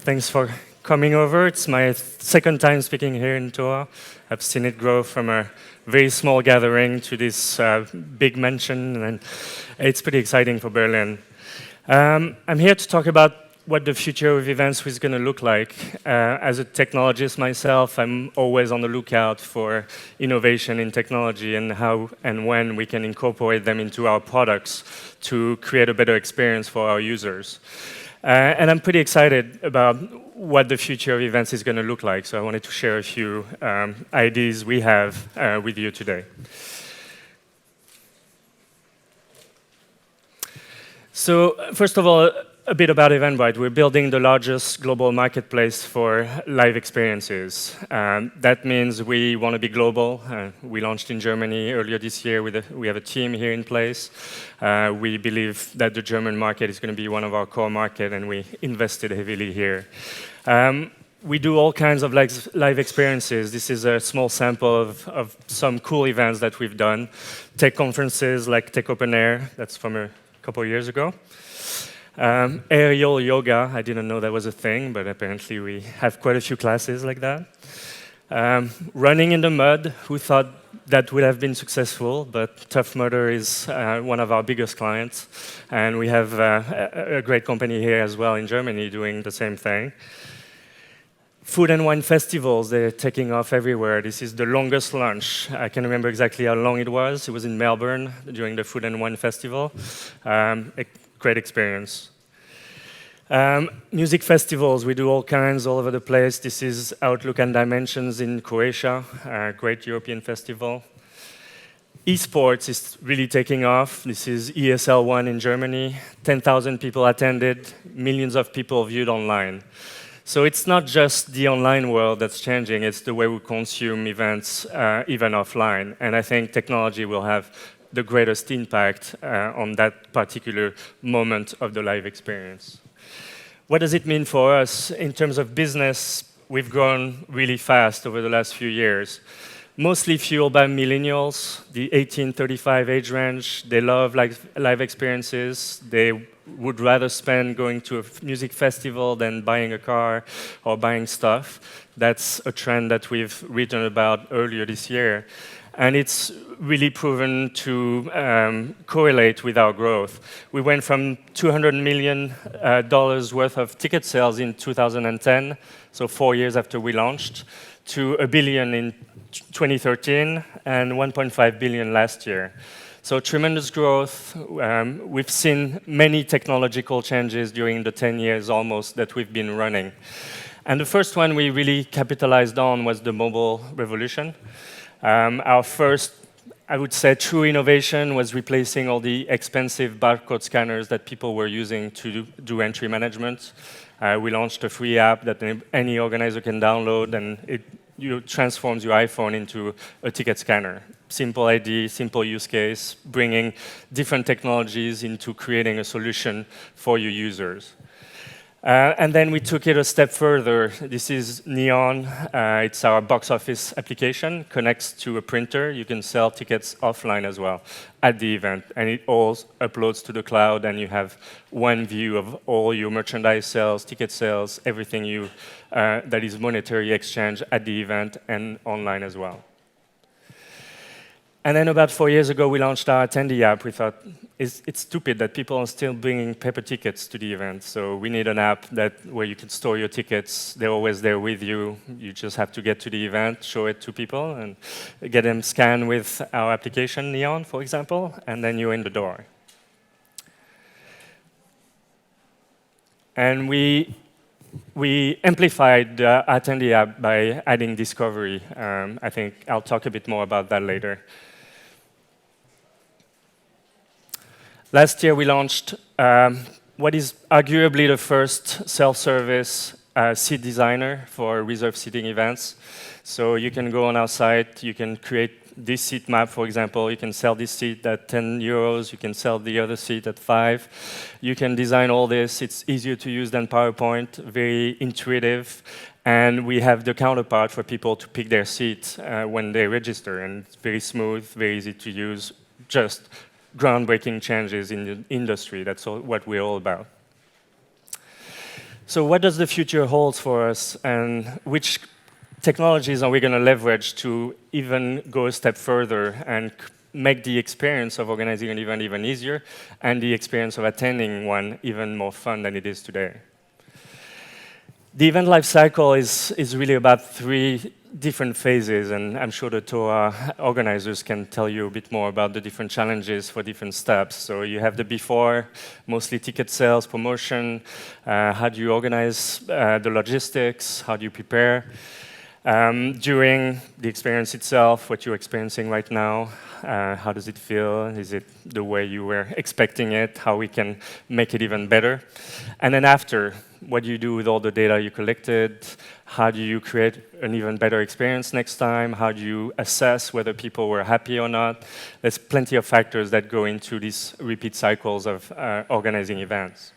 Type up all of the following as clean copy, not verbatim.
Thanks for coming over. It's my second time speaking here in Toa. I've seen it grow from a very small gathering to this big mansion, and it's pretty exciting for Berlin. I'm here to talk about what the future of events is going to look like. As a technologist myself, I'm always on the lookout for innovation in technology and how and when we can incorporate them into our products to create a better experience for our users. And I'm pretty excited about what the future of events is going to look like, so I wanted to share a few ideas we have with you today. So first of all, a bit about Eventbrite. We're building the largest global marketplace for live experiences. That means we want to be global. We launched in Germany earlier this year. We have a team here in place. We believe that the German market is going to be one of our core markets, and we invested heavily here. We do all kinds of live experiences. This is a small sample of some cool events that we've done. Tech conferences like Tech Open Air, that's from a couple of years ago. Aerial yoga, I didn't know that was a thing, but apparently we have quite a few classes like that. Running in the mud, who thought that would have been successful, but Tough Mudder is one of our biggest clients, and we have a great company here as well in Germany doing the same thing. Food and wine festivals, they're taking off everywhere. This is the longest lunch. I can remember exactly how long it was. It was in Melbourne during the Food and Wine Festival. A great experience. Music festivals, we do all kinds all over the place. This is Outlook and Dimensions in Croatia, a great European festival. Esports is really taking off. This is ESL1 in Germany. 10,000 people attended, millions of people viewed online. So it's not just the online world that's changing, it's the way we consume events, even offline. And I think technology will have the greatest impact on that particular moment of the live experience. What does it mean for us? In terms of business, we've grown really fast over the last few years. Mostly fueled by millennials, the 18-35 age range. They love live experiences. They would rather spend going to a music festival than buying a car or buying stuff. That's a trend that we've written about earlier this year. And it's really proven to correlate with our growth. We went from $200 million worth of ticket sales in 2010, so 4 years after we launched, to $1 billion in 2013 and $1.5 billion last year. So tremendous growth. We've seen many technological changes during the 10 years almost that we've been running. And the first one we really capitalized on was the mobile revolution. Our first, I would say, true innovation was replacing all the expensive barcode scanners that people were using to do entry management. We launched a free app that any organizer can download, and it transforms your iPhone into a ticket scanner. Simple ID, simple use case, bringing different technologies into creating a solution for your users. And then we took it a step further. This is Neon. It's our box office application. Connects to a printer. You can sell tickets offline as well at the event. And it all uploads to the cloud, and you have one view of all your merchandise sales, ticket sales, everything that is monetary exchange at the event and online as well. And then about 4 years ago, we launched our attendee app. We thought, it's stupid that people are still bringing paper tickets to the event. So we need an app where you can store your tickets. They're always there with you. You just have to get to the event, show it to people, and get them scanned with our application, Neon, for example, and then you're in the door. And we amplified the attendee app by adding discovery. I think I'll talk a bit more about that later. Last year, we launched what is arguably the first self-service seat designer for reserved seating events. So you can go on our site, you can create this seat map, for example. You can sell this seat at 10 euros. You can sell the other seat at 5. You can design all this. It's easier to use than PowerPoint, very intuitive. And we have the counterpart for people to pick their seat when they register. And it's very smooth, very easy to use, just groundbreaking changes in the industry. That's what we're all about. So what does the future hold for us, and which technologies are we going to leverage to even go a step further and make the experience of organizing an event even easier and the experience of attending one even more fun than it is today? The event lifecycle is really about 3 different phases, and I'm sure the TOA organizers can tell you a bit more about the different challenges for different steps. So you have the before, mostly ticket sales, promotion, how do you organize the logistics, how do you prepare? During the experience itself, what you're experiencing right now, how does it feel? Is it the way you were expecting it? How we can make it even better? And then after, what do you do with all the data you collected? How do you create an even better experience next time? How do you assess whether people were happy or not? There's plenty of factors that go into these repeat cycles of organizing events.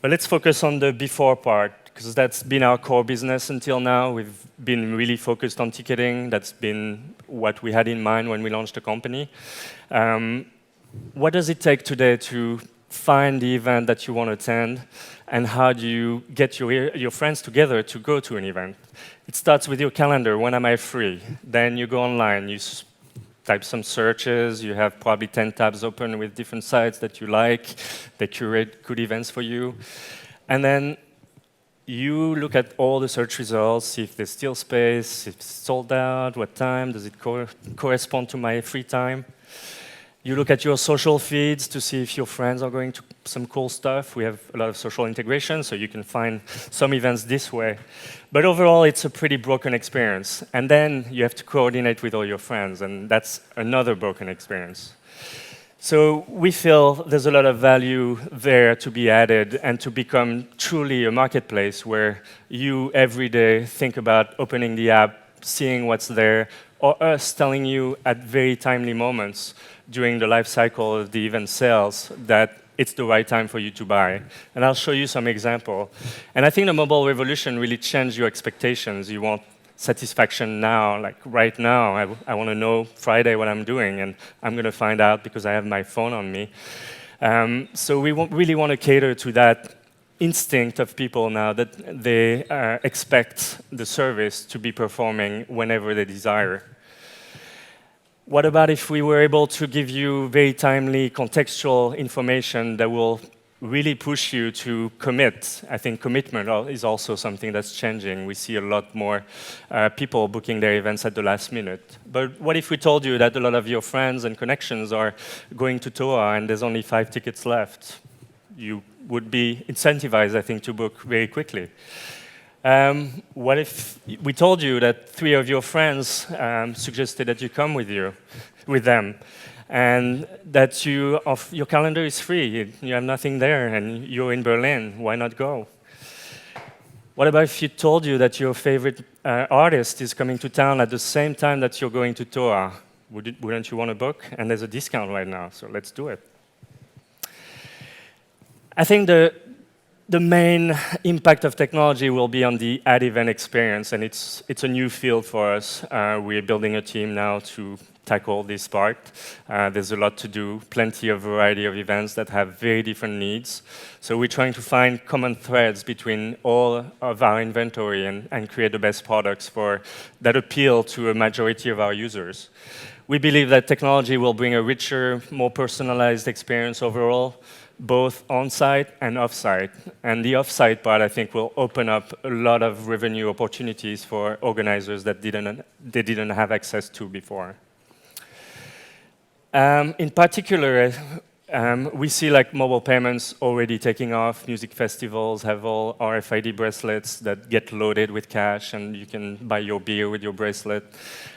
But let's focus on the before part, because that's been our core business until now. We've been really focused on ticketing. That's been what we had in mind when we launched the company. What does it take today to find the event that you want to attend, and how do you get your friends together to go to an event? It starts with your calendar. When am I free? Then you go online, you type some searches, you have probably 10 tabs open with different sites that you like, they curate good events for you. And then you look at all the search results, see if there's still space, if it's sold out, what time, does it correspond to my free time? You look at your social feeds to see if your friends are going to some cool stuff. We have a lot of social integration, so you can find some events this way. But overall, it's a pretty broken experience. And then you have to coordinate with all your friends, and that's another broken experience. So we feel there's a lot of value there to be added and to become truly a marketplace where you every day think about opening the app, seeing what's there, or us telling you at very timely moments during the life cycle of the event sales that it's the right time for you to buy. And I'll show you some example. And I think the mobile revolution really changed your expectations. You want satisfaction now, like right now. I want to know Friday what I'm doing, and I'm going to find out because I have my phone on me. So we really want to cater to that instinct of people now that they expect the service to be performing whenever they desire. What about if we were able to give you very timely contextual information that will really push you to commit? I think commitment is also something that's changing. We see a lot more people booking their events at the last minute. But what if we told you that a lot of your friends and connections are going to TOA and there's only 5 tickets left? You would be incentivized, I think, to book very quickly. What if we told you that 3 of your friends suggested that you come with them, and that your calendar is free, you have nothing there, and you're in Berlin, why not go? What about if you told you that your favorite artist is coming to town at the same time that you're going to TOA? Wouldn't you want to book? And there's a discount right now, so let's do it. I think the main impact of technology will be on the at-event experience, and it's a new field for us. We're building a team now to tackle this part. There's a lot to do, plenty of variety of events that have very different needs. So we're trying to find common threads between all of our inventory and create the best products that appeal to a majority of our users. We believe that technology will bring a richer, more personalized experience overall, both on-site and off-site. And the off-site part, I think, will open up a lot of revenue opportunities for organizers that they didn't have access to before. In particular, we see like mobile payments already taking off. Music festivals have all RFID bracelets that get loaded with cash, and you can buy your beer with your bracelet.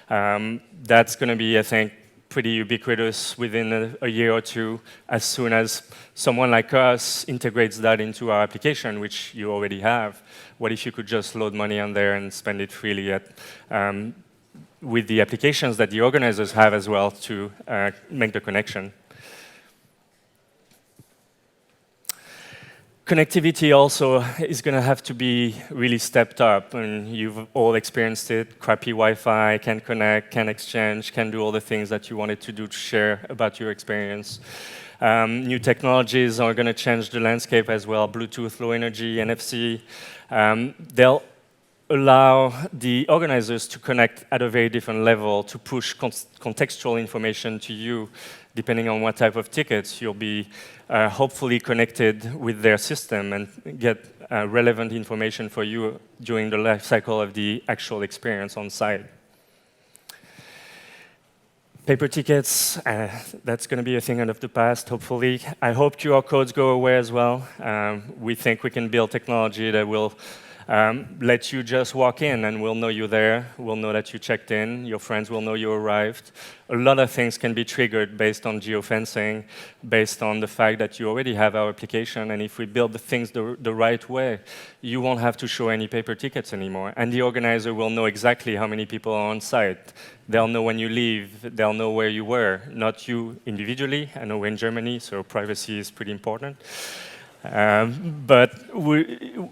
That's going to be, I think, pretty ubiquitous within a year or two, as soon as someone like us integrates that into our application, which you already have. What if you could just load money on there and spend it freely with the applications that the organizers have as well to make the connection? Connectivity also is going to have to be really stepped up, and you've all experienced it. Crappy Wi-Fi, can't connect, can't exchange, can't do all the things that you wanted to do to share about your experience. New technologies are going to change the landscape as well. Bluetooth, low energy, NFC. They'll allow the organizers to connect at a very different level to push contextual information to you, depending on what type of tickets you'll be hopefully connected with their system and get relevant information for you during the life cycle of the actual experience on site. Paper tickets, that's going to be a thing of the past, hopefully. I hope QR codes go away as well. We think we can build technology that will let you just walk in and we'll know you're there, we'll know that you checked in, your friends will know you arrived. A lot of things can be triggered based on geofencing, based on the fact that you already have our application, and if we build the things the right way, you won't have to show any paper tickets anymore, and the organizer will know exactly how many people are on site. They'll know when you leave, they'll know where you were, not you individually. I know we're in Germany, so privacy is pretty important. But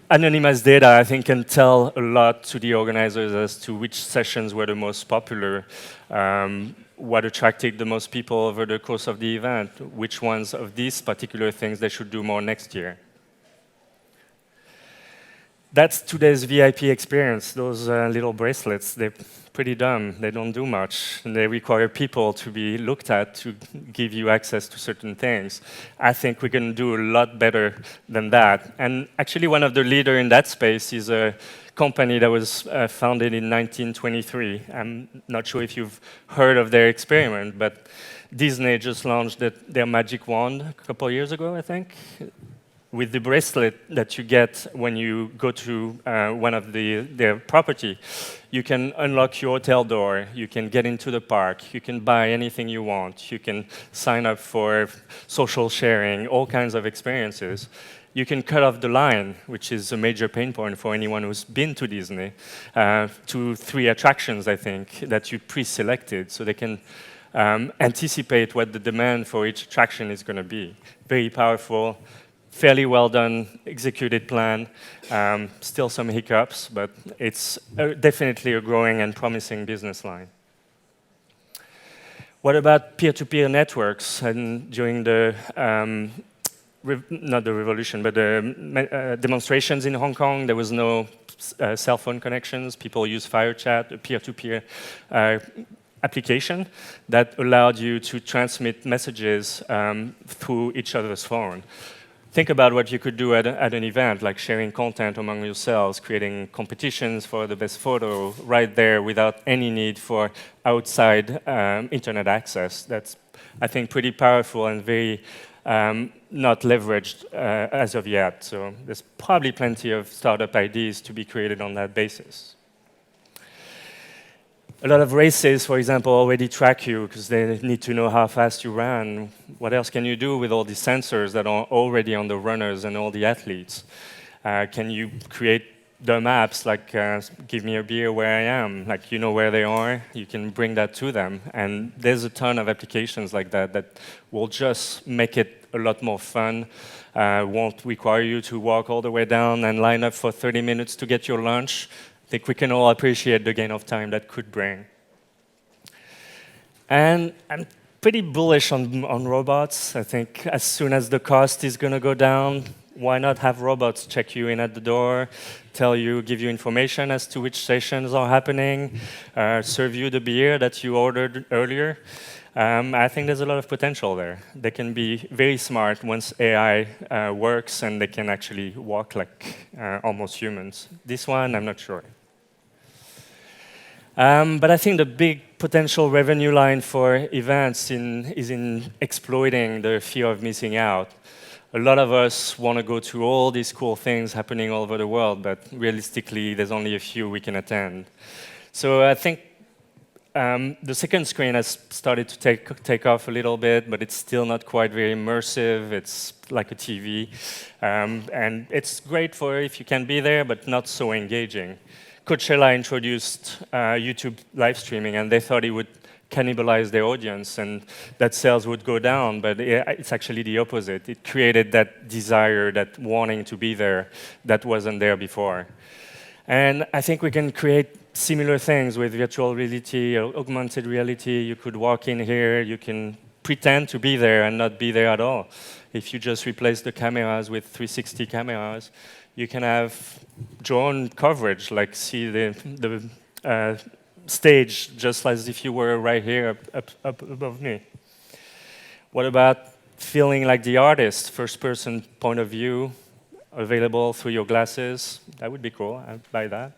anonymized data, I think, can tell a lot to the organizers as to which sessions were the most popular, what attracted the most people over the course of the event, which ones of these particular things they should do more next year. That's today's VIP experience. Those little bracelets, they're pretty dumb. They don't do much. And they require people to be looked at to give you access to certain things. I think we can do a lot better than that. And actually, one of the leaders in that space is a company that was founded in 1923. I'm not sure if you've heard of their experiment, but Disney just launched their magic wand a couple of years ago, I think. With the bracelet that you get when you go to one of their property, you can unlock your hotel door, you can get into the park, you can buy anything you want, you can sign up for social sharing, all kinds of experiences. You can cut off the line, which is a major pain point for anyone who's been to Disney, to 3 attractions, I think, that you pre-selected, so they can anticipate what the demand for each attraction is going to be. Very powerful. Fairly well done, executed plan. Still some hiccups, but it's definitely a growing and promising business line. What about peer-to-peer networks? And during the, not the revolution, but the demonstrations in Hong Kong, there was no cell phone connections. People use FireChat, a peer-to-peer application that allowed you to transmit messages through each other's phone. Think about what you could do at an event, like sharing content among yourselves, creating competitions for the best photo right there without any need for outside internet access. That's, I think, pretty powerful and very not leveraged as of yet. So there's probably plenty of startup ideas to be created on that basis. A lot of races, for example, already track you because they need to know how fast you ran. What else can you do with all these sensors that are already on the runners and all the athletes? Can you create dumb apps like give me a beer where I am? Like, you know where they are, you can bring that to them. And there's a ton of applications like that that will just make it a lot more fun. Won't require you to walk all the way down and line up for 30 minutes to get your lunch. I think we can all appreciate the gain of time that could bring. And I'm pretty bullish on robots. I think as soon as the cost is going to go down, why not have robots check you in at the door, tell you, give you information as to which sessions are happening, serve you the beer that you ordered earlier. I think there's a lot of potential there. They can be very smart once AI works, and they can actually walk like almost humans. This one, I'm not sure. But I think the big potential revenue line for events is in exploiting the fear of missing out. A lot of us want to go to all these cool things happening all over the world, but realistically, there's only a few we can attend. So I think the second screen has started to take off a little bit, but it's still not quite very immersive. It's like a TV. And it's great for if you can be there, but not so engaging. Coachella introduced YouTube live streaming, and they thought it would cannibalize their audience and that sales would go down, but it's actually the opposite. It created that desire, that wanting to be there that wasn't there before. And I think we can create similar things with virtual reality or augmented reality. You could walk in here, you can pretend to be there and not be there at all. If you just replace the cameras with 360 cameras, you can have drone coverage, like see the stage just as if you were right here up above me. What about feeling like the artist, first-person point of view, available through your glasses? That would be cool. I'd buy that.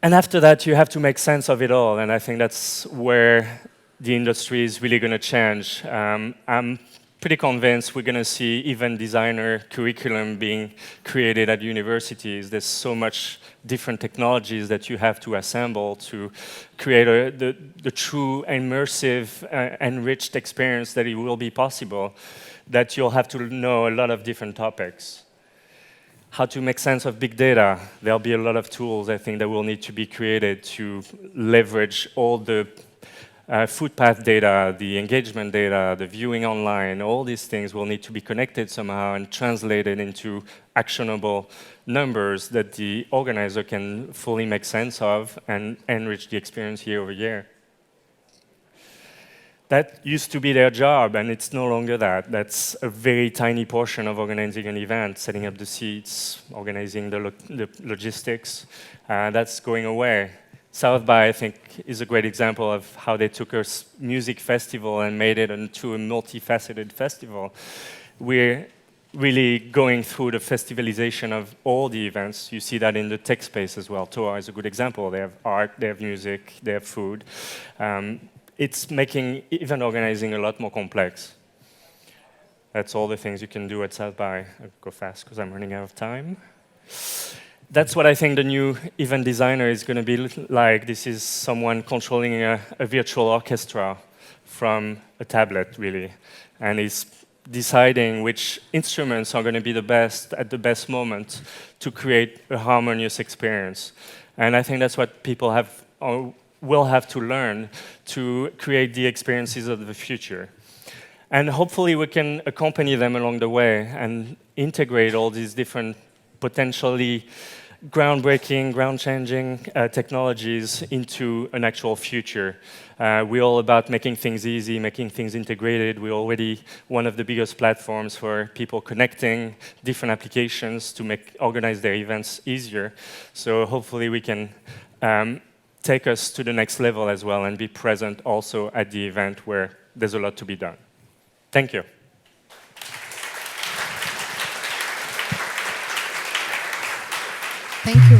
And after that, you have to make sense of it all, and I think that's where the industry is really going to change. I'm pretty convinced we're going to see event designer curriculum being created at universities. There's so much different technologies that you have to assemble to create the true immersive, enriched experience that it will be possible, that you'll have to know a lot of different topics. How to make sense of big data. There'll be a lot of tools, I think, that will need to be created to leverage all the footpath data, the engagement data, the viewing online. All these things will need to be connected somehow and translated into actionable numbers that the organizer can fully make sense of and enrich the experience year over year. That used to be their job, and it's no longer that. That's a very tiny portion of organizing an event, setting up the seats, organizing the logistics. That's going away. South by, I think, is a great example of how they took a music festival and made it into a multifaceted festival. We're really going through the festivalization of all the events. You see that in the tech space as well. Toa is a good example. They have art, they have music, they have food. It's making event organizing a lot more complex. That's all the things you can do at South by. I'll go fast because I'm running out of time. That's what I think the new event designer is going to be like. This is someone controlling a virtual orchestra from a tablet, really, and is deciding which instruments are going to be the best at the best moment to create a harmonious experience. And I think that's what people have or will have to learn to create the experiences of the future. And hopefully we can accompany them along the way and integrate all these different potentially groundbreaking, ground-changing technologies into an actual future. We're all about making things easy, making things integrated. We're already one of the biggest platforms for people connecting different applications to organize their events easier. So hopefully we can take us to the next level as well and be present also at the event where there's a lot to be done. Thank you. Thank you,